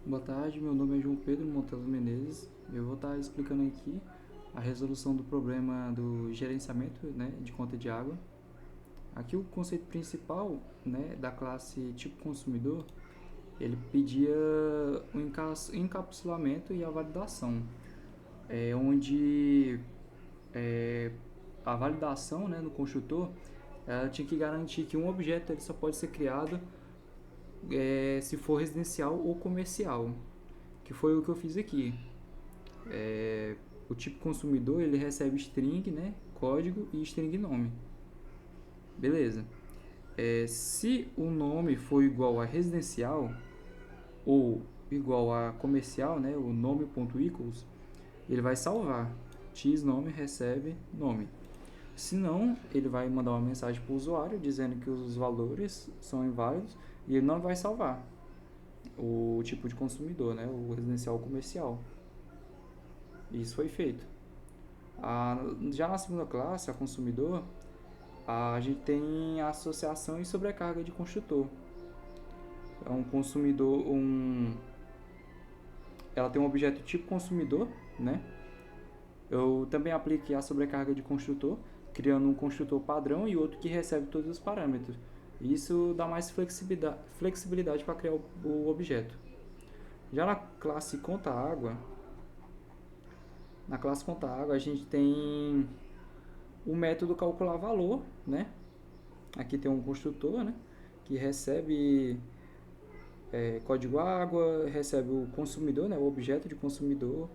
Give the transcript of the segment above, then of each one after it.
Boa tarde, meu nome é João Pedro Monteiro Menezes. Eu vou estar explicando aqui a resolução do problema do gerenciamento, né, de conta de água. Aqui o conceito principal, né, da classe tipo consumidor, ele pedia o encapsulamento e a validação, onde a validação, né, no construtor, ela tinha que garantir que um objeto ele só pode ser criado se for residencial ou comercial, que foi o que eu fiz aqui. O tipo consumidor ele recebe string, né, código e string nome. Beleza. Se o nome for igual a residencial ou igual a comercial, né, o nome.equals, ele vai salvar. X nome recebe nome. Se não, ele vai mandar uma mensagem para o usuário dizendo que os valores são inválidos e ele não vai salvar o tipo de consumidor, né, o residencial ou comercial. Isso foi feito. Já na segunda classe, a consumidor, a gente tem a associação e sobrecarga de construtor. É um consumidor, ela tem um objeto tipo consumidor, né? Eu também apliquei a sobrecarga de construtor, criando um construtor padrão e outro que recebe todos os parâmetros. Isso dá mais flexibilidade para criar o objeto. Já na classe conta água a gente tem o método calcular valor, né? Aqui tem um construtor, né? Que recebe código água, recebe o consumidor, né? O objeto de consumidor.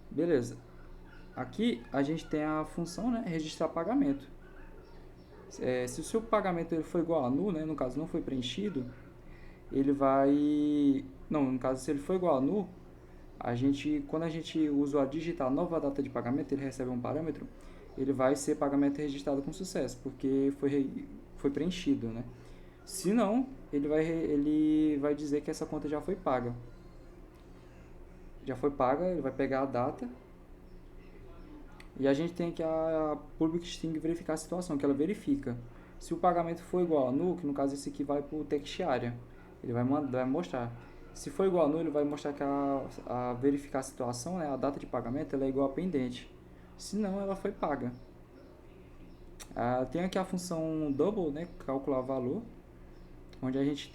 Beleza. Aqui a gente tem a função, né? Registrar pagamento. Se o seu pagamento ele for igual a null, né? No caso não foi preenchido, ele vai... Não, no caso se ele for igual a null, quando o usuário digitar a nova data de pagamento, ele recebe um parâmetro, ele vai ser pagamento registrado com sucesso, porque foi preenchido, né? Se não, ele vai dizer que essa conta já foi paga. Já foi paga, ele vai pegar a data. E a gente tem aqui a public string verificar a situação, que ela verifica. Se o pagamento for igual a null, que no caso esse aqui vai para o text area, ele vai mostrar. Se for igual a null, ele vai mostrar que a verificar a situação, né, a data de pagamento, ela é igual a pendente. Se não, ela foi paga. Tem aqui a função double, né, calcular valor, onde a gente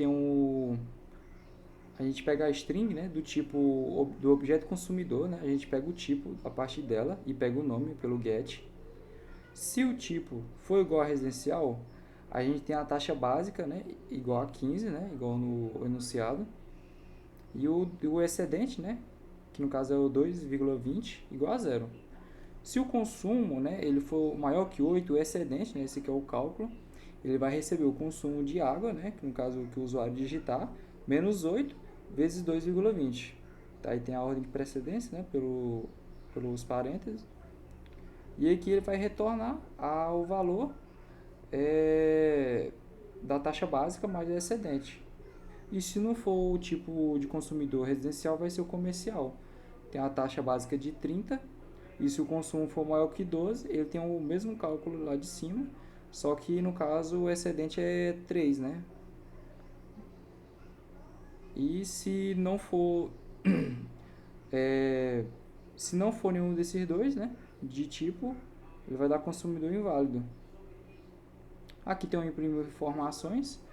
pega a string, né, do tipo do objeto consumidor, né, a gente pega o tipo a partir dela e pega o nome pelo get. Se o tipo for igual a residencial, a gente tem a taxa básica, né, igual a 15, né, igual no enunciado, e o excedente, né, que no caso é o 2,20, igual a zero. Se o consumo, né, ele for maior que 8, o excedente, né, esse aqui é o cálculo, ele vai receber o consumo de água, né, que no caso que o usuário digitar, menos 8 vezes 2,20. Tá, aí tem a ordem de precedência, né, pelos parênteses. E aqui ele vai retornar ao valor da taxa básica mais o excedente. E se não for o tipo de consumidor residencial, vai ser o comercial. Tem a taxa básica de 30, e se o consumo for maior que 12, ele tem o mesmo cálculo lá de cima, só que no caso o excedente é 3, né? E se não for nenhum desses dois, né, de tipo, ele vai dar consumidor inválido. Aqui tem um imprimir informações,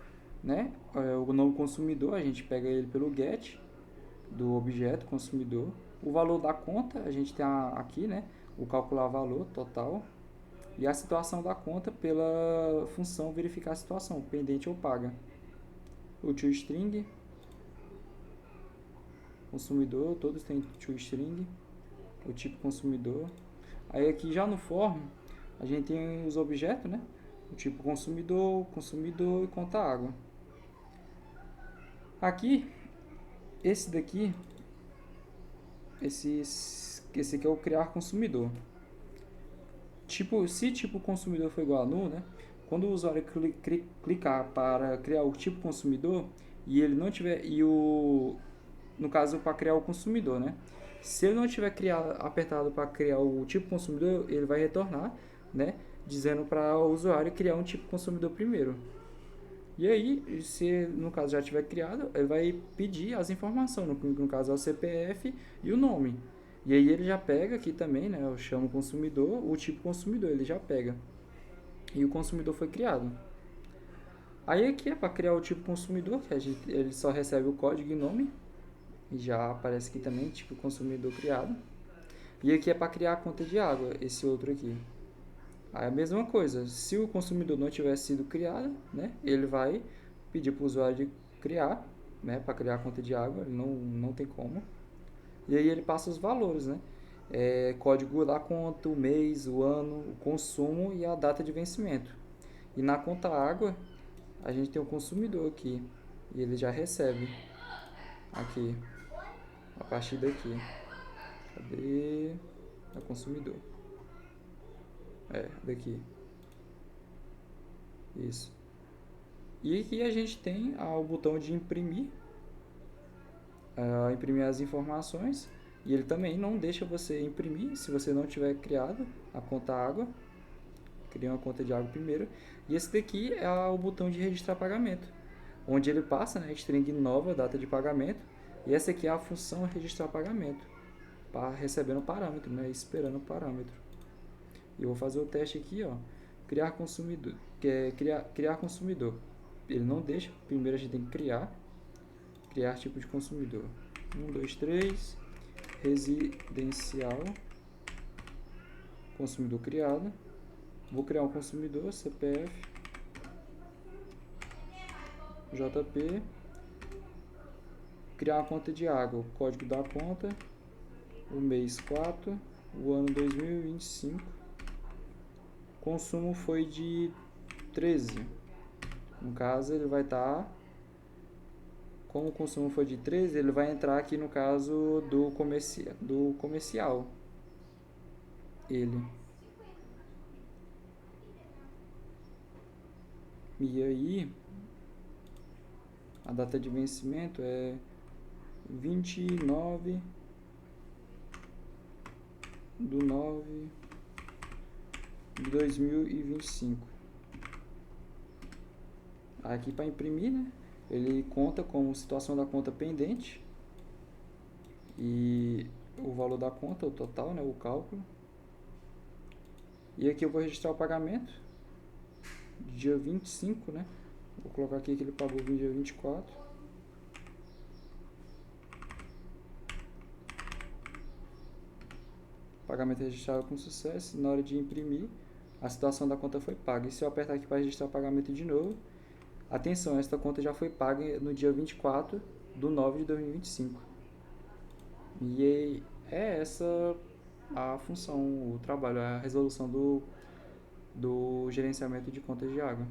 né? O nome consumidor, a gente pega ele pelo get do objeto consumidor. O valor da conta, a gente tem aqui, né? O calcular valor total. E a situação da conta pela função verificar a situação, pendente ou paga. O toString, consumidor, todos têm toString, o tipo consumidor. Aí aqui já no form, a gente tem os objetos, né? O tipo consumidor, consumidor e conta água. Aqui, esse aqui é o criar consumidor. Se tipo consumidor for igual a null, né? Quando o usuário clicar para criar o tipo consumidor e ele não tiver no caso para criar o consumidor, né? Se ele não tiver apertado para criar o tipo consumidor, ele vai retornar, né? Dizendo para o usuário criar um tipo consumidor primeiro. E aí, se no caso já tiver criado, ele vai pedir as informações, no caso é o CPF e o nome. E aí ele já pega aqui também, né? Eu chamo o consumidor, o tipo consumidor, ele já pega. E o consumidor foi criado. Aí aqui é para criar o tipo consumidor, que ele só recebe o código e nome. E já aparece aqui também, tipo consumidor criado. E aqui é para criar a conta de água, esse outro aqui. Aí a mesma coisa, se o consumidor não tiver sido criado, né, ele vai pedir para o usuário de criar, né, para criar a conta de água, não tem como. E aí ele passa os valores, né? Código da conta, o mês, o ano, o consumo e a data de vencimento. E na conta água, a gente tem o consumidor aqui. E ele já recebe aqui, a partir daqui. Cadê? É o consumidor. Daqui. Isso. E aqui a gente tem o botão de imprimir, imprimir as informações. E ele também não deixa você imprimir se você não tiver criado a conta água. Cria uma conta de água primeiro. E esse daqui é o botão de registrar pagamento, onde ele passa, né, string nova, data de pagamento. E essa aqui é a função registrar pagamento, recebendo parâmetro, né, esperando o parâmetro. E eu vou fazer o teste aqui, ó, criar consumidor, criar consumidor. Ele não deixa, primeiro a gente tem que criar tipo de consumidor. 1, 2, 3, residencial, consumidor criado. Vou criar um consumidor, CPF, JP, criar uma conta de água, o código da conta, o mês 4, o ano 2025, consumo foi de 13. No caso, ele vai estar, como o consumo foi de 13, ele vai entrar aqui no caso do comercial. Ele. E aí, a data de vencimento é 29 de 9 de 2025. Aqui para imprimir, né? Ele conta como situação da conta pendente e o valor da conta, o total, né? O cálculo. E aqui eu vou registrar o pagamento dia 25, né? Vou colocar aqui que ele pagou no dia 24. Pagamento registrado com sucesso. Na hora de imprimir, a situação da conta foi paga. E se eu apertar aqui para registrar o pagamento de novo, atenção, esta conta já foi paga no dia 24 de 9 de 2025. E é essa a função, o trabalho, a resolução do gerenciamento de contas de água.